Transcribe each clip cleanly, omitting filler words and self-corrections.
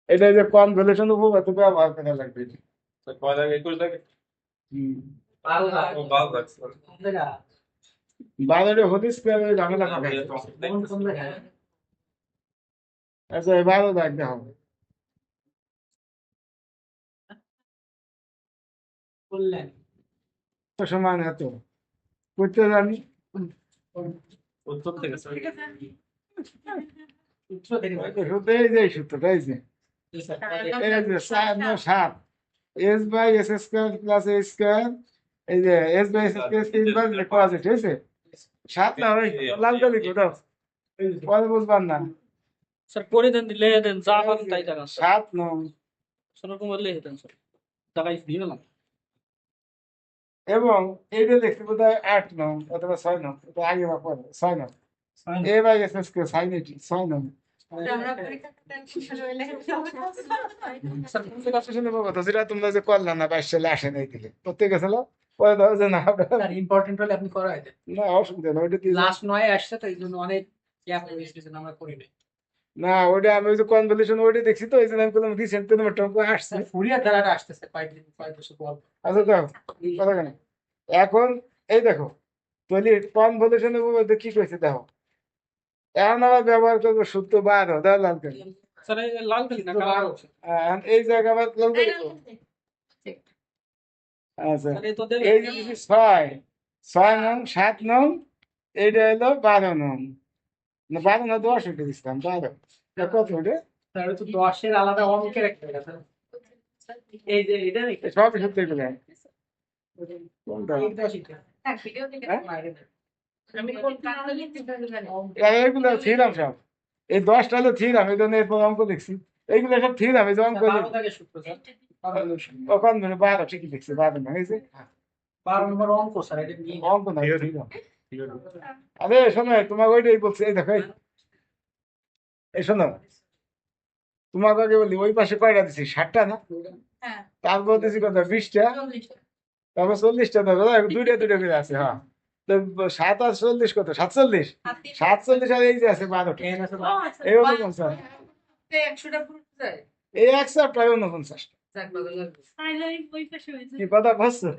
এটা যে কনভলিউশন উপপাদ্য ব্যবহার করা লাগবে। কয় লাগে 21 লাগে হুম। 12 লাগে 12 লাগছে 12 হোল স্কয়ার ঝামেলা আমি থাকে। দেখতেছি আচ্ছা 12 লাগতে হবে সমান এত করতে জানি। উত্তর থেকে স্যার সূত্র এই যে এই সূত্রটা এই যে 7 S by S square plus A square এই যে এস বাই এস স্কয়ার 3 বার করা যায়, ঠিক আছে? 7 না ওই লাল কালি দাও পরে বুঝবার না। স্যার করে দেন, দিলে দেন, যা পারেন তাই দেখান স্যার। 7 নং সেরকম বললে দেন স্যার, টাকাই দিয়ে দিলাম। এবং এইটা দেখতে বোধ হয় 8 নং অথবা 6 নং, এটা আগে বা পরে 6 নং এ বাই এস স্কয়ার সাইন এটি 6 নং। স্যার কোন জায়গা আছে? শুনে কথা যেটা তোমরা যে করলা না 22 সালে আসে নাই দিলে প্রত্যেক গেছিল পরে দাও যে না স্যার ইম্পর্টেন্ট হলে আপনি করাই দেন। না অসুবিধা না ওইটা দিয়ে লাস্ট 9 আসছে তো এই জন্য অনেক গ্যাপ হয়ে গেছে, আমরা করি নাই। না ওইটা আমি ওই যে কনভলিউশন ওইটা দেখছি তো এই জন্য আমি বললাম রিসেন্ট তোমার টঙ্ক আসছে। স্যার ফুরিয়ার ধারাটা আসতেছে কয়েকদিন, কয়েক বছর পর। আচ্ছা দেখো কথা কেন এখন এই দেখো তাহলে কনভলিউশনের উপর কি কইছে দেখো এখন আবার ব্যবহার করবো সূত্র 12 দাও লাল কালি। স্যার এই লাল কালি না কালো আছে। এই জায়গা আবার লাল কালি তো। আচ্ছা স্যার এই তো দেবে। এই যে দিছি 6 নং 7 নং এইটা হলো 12 নং না 12 না 10 এটা দিছিলাম 12 এটা কত ওটা স্যার তো 10 এর আলাদা অঙ্কের একটা এটা স্যার। এই যে এটা এই সব সূত্র এগুলো কোনটা এইটা শিখতে। আমি কোন কারণে লিখতে জানি। এইগুলো থিরাম সব এই 10টা হলো থিরাম এই জন্য এরপর অঙ্ক লিখছি এইগুলো সব থিরাম এই যে অঙ্ক 12 থেকে সূত্র স্যার। কখন ধরে 12 ঠিকই লিখছি 12 না হয়েছে 12 নম্বর অঙ্ক স্যার, এটা নিয়ে অঙ্ক না থিরাম। আরে শোনো তোমাকে ওইটাই বলছি এই দেখো এই শোনো তোমাকে আগে বলি ওই পাশে কয়টা দিছি 60টা না তারপর দিছি কত 20টা তারপর 40টা ধরো দুইটা দুইটা করে আছে হ্যাঁ তো 7 আর 40 কত 47 47 আর এই যে আছে 12টা এন আছে এই 49 এই এক সপ্তাহে 49 কি কথা বুঝছো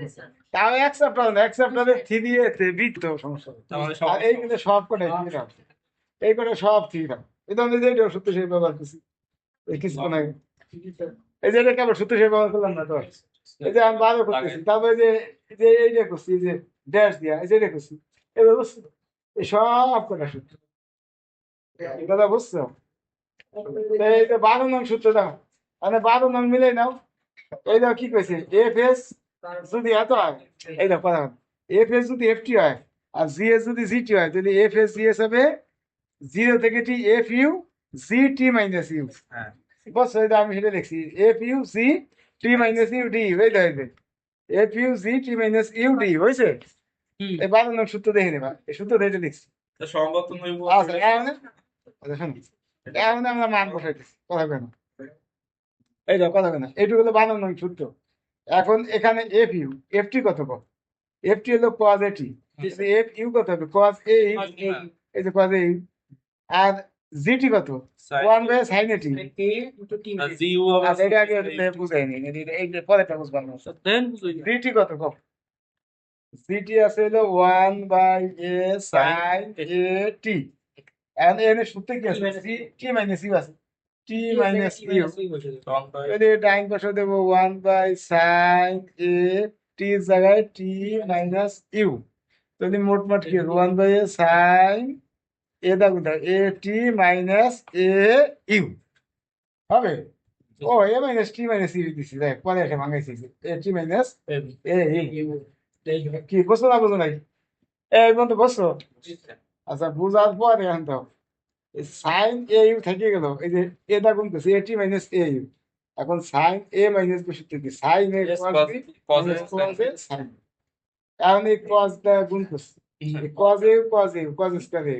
তাও এক সপ্তাহ না এক সপ্তাহে থ্রি এতে বৃত্ত সমস্যা নেই। আমাদের আর এইগুলো সব কটাই থ্রি এই কটা সব থ্রি এটা আমি যে সূত্র সেই ব্যবহার করছি এই কিছুক্ষণ আগে এই যে এটা কেবল সূত্র সেই ব্যবহার করলাম না তো এই যে আমি 12 করতেছি তারপরে যে যে এইটা করছি এই যে ড্যাশ দিয়া এই যে এটা করছি এবার বুঝছো এই সব কটা সূত্র এই কথা বুঝছো এই যে 12 নং সূত্র দাও মানে 12 নং মিলে নাও এই দাও কি কইছে এফ এস যদি এত হয় এই দাও কথা এফ এস যদি এফ টি হয় আর জি এস যদি জি টি হয় তাহলে এফ এস জি এস হবে 0 থেকে T F U G T minus U হ্যাঁ বস এই আমি সেটা লিখছি F U G T minus U D ওই দাও F U G T minus U D হয়েছে এই 12 নং সূত্র দেখে নেবা এই সূত্র দেখে লিখছি তো সংগঠন হইব আচ্ছা এখন শোনো এখন আমরা মান বসাইতেছি কথা কেন এই দাও কথা কেন এইটুকু হলো 12 নং সূত্র এখন এখানে এফ ইউ এফ টি কত কম এফ টি হলো কজ এটি এফ ইউ কত হবে কজ এ এই যে কজ এ আর জিটি কত 1 বাই সাইন এটি এ ইনটু টি জি ইউ হবে আচ্ছা এটা আগে বুঝাইনি এই যে পরেরটা বুঝবার না স্যার দেন বুঝুই না। জিটি কত কম জিটি আছে হলো 1 বাই এ সাইন এ টি আর এর সূত্রে কি আছে টি মাইনাস ইউ আছে টি মাইনাস ইউ যদি ডাইন পাশে দেবো 1 বাই সাইন এ টি জায়গায় টি মাইনাস ইউ যদি মোটমাট কি 1 বাই এ সাইন এ দাও এ টি মাইনাস এ ইউ হবে ও এ মাইনাস টি মাইনাস ইউ দিছি দেখ পরে এসে ভাঙাইছি এ টি মাইনাস এ ইউ কি বুঝছো না বুঝো নাই এই বন্ধু বুঝছো আচ্ছা বুঝার পরে এখন তো সাইন এ ইউ থেকে গেল এই যে এটা গুনতেছে A T minus A U এখন সাইন এ মাইনাস বি সূত্র কি sine A cos A sine এখন এই কজটা গুণ করছে cos A cos square A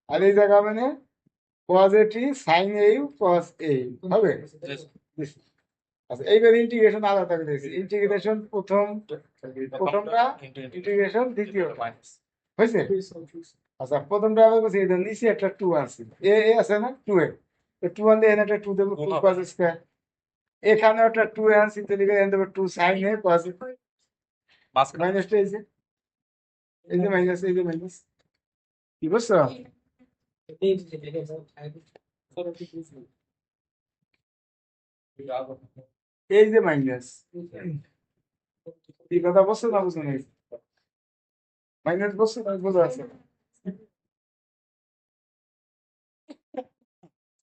আর এই জায়গা মানে cos A T sine A U cos A U হবে আচ্ছা এইবার ইন্টিগ্রেশন আলাদা করে দিয়েছি ইন্টিগ্রেশন প্রথমটা ইন্টিগ্রেশন দ্বিতীয় হয়েছে আচ্ছা প্রথমটা আবার বলছি নিচে একটা টু আছে এ আছে না টু এ টু আনলে এখানে একটা টু দেবো, টু কজ স্কোয়ার। এখানে একটা টু আনছি, তো লিখে এখানে দেবো টু সাইন এ কজ মাঝখানে মাইনাসটা এই যে মাইনাস, এই যে মাইনাস, কি বুঝছো? এই যে মাইনাস, এই কথা বুঝছো না বুঝো না? মাইনাস বুঝছো না বোঝা আছে?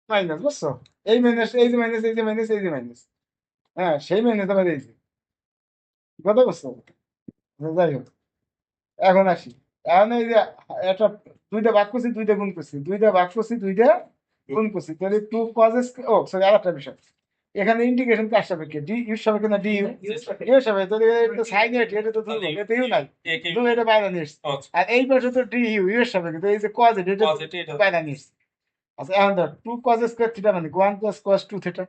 মাইনাস বুঝছো? এই মাইনাস, এই যে মাইনাস, এই যে মাইনাস, এই যে মাইনাস, হ্যাঁ সেই মাইনাস আবার এই যে, কি কথা বুঝছো? যাই হোক, এখন আসি। এখন এই যে একটা দুইটা ভাগ করছি, দুইটা গুণ করছি, দুইটা ভাগ করছি, দুইটা গুণ করছি, তাহলে টু কজেস, ও সরি আর একটা বিষয়, এখানে ইন্টিগ্রেশন কার সাপেক্ষে? ডি ইউ সাপেক্ষে না ডি ইউ? ইউ সাপেক্ষে, তাহলে এটা সাইন এট, এটা তো দুই, এটা ইউ নাই, একে দুই, এটা বাইরে নিয়ে এসছে। আর এই পাশে তো ডি ইউ, ইউ এর সাপেক্ষে, তো এই যে কজ এট, এটা cos এটা এটা বাইরে নিয়ে এসছে। আচ্ছা এখন ধর টু কজ স্কোয়ার থিটা মানে one plus cos two theta,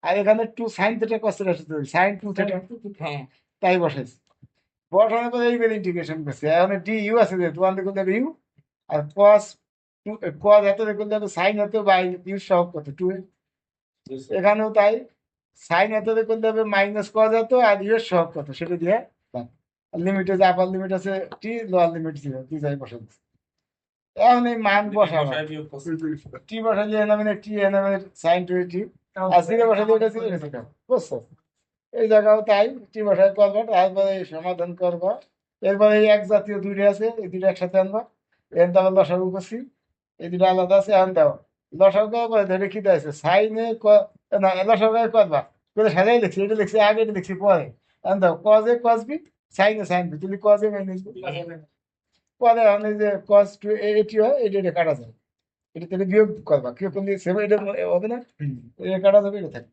আর এখানে two sine theta cos theta, sine two theta, হ্যাঁ তাই বসাইছে। বসানোর পরে এইবার ইন্টিগ্রেশন করছে, এখন ডি ইউ আছে যে ওয়ান দেখুন যাবে ইউ, আর কস কস এত দেখুন যাবে সাইন হতে বাই ইউ সহ কত টু, এখানেও তাই, সাইন এত দেখুন যাবে মাইনাস কস এত, আর ইউ এর সহ কত সেটা দিয়ে লিমিটে যে আপার লিমিট আছে টি, লোয়ার লিমিট ছিল, টি যাই বসাই দিচ্ছে। এখন এই মান বসাবো, বসায় বিয়োগ করছে। টি বসাইলে এনা মানে টি, এনা মানে সাইন টু টি, আর জিরো বসাইলে এটা ছিল, এটা ছিল, বুঝছো? এই জায়গাও তাই, টি বসায় করবা, তারপরে এই সমাধান করবা, এরপরে এই এক জাতীয় দুইটা আছে, এই দুইটা একসাথে আনবা, এর দাম লসাগু করছি, এই দুইটা আলাদা আছে, আন দাও লসাগু করার পরে ধরে কি আছে সাইনে না, লসাগু করবা করে সাজাই লিখছি, এটা লিখছি আগে, এটা লিখছি পরে, আন দাও কজে কজ বি, সাইনে সাইন বি, তুমি কজে মাইনাস বি, পরে এখন এই যে কজ টু এটি হয়, এটা এটা কাটা যায়, এটা থেকে বিয়োগ করবা, বিয়োগ করলে সেভেন, এটা হবে না, এটা কাটা যাবে, এটা থাকে।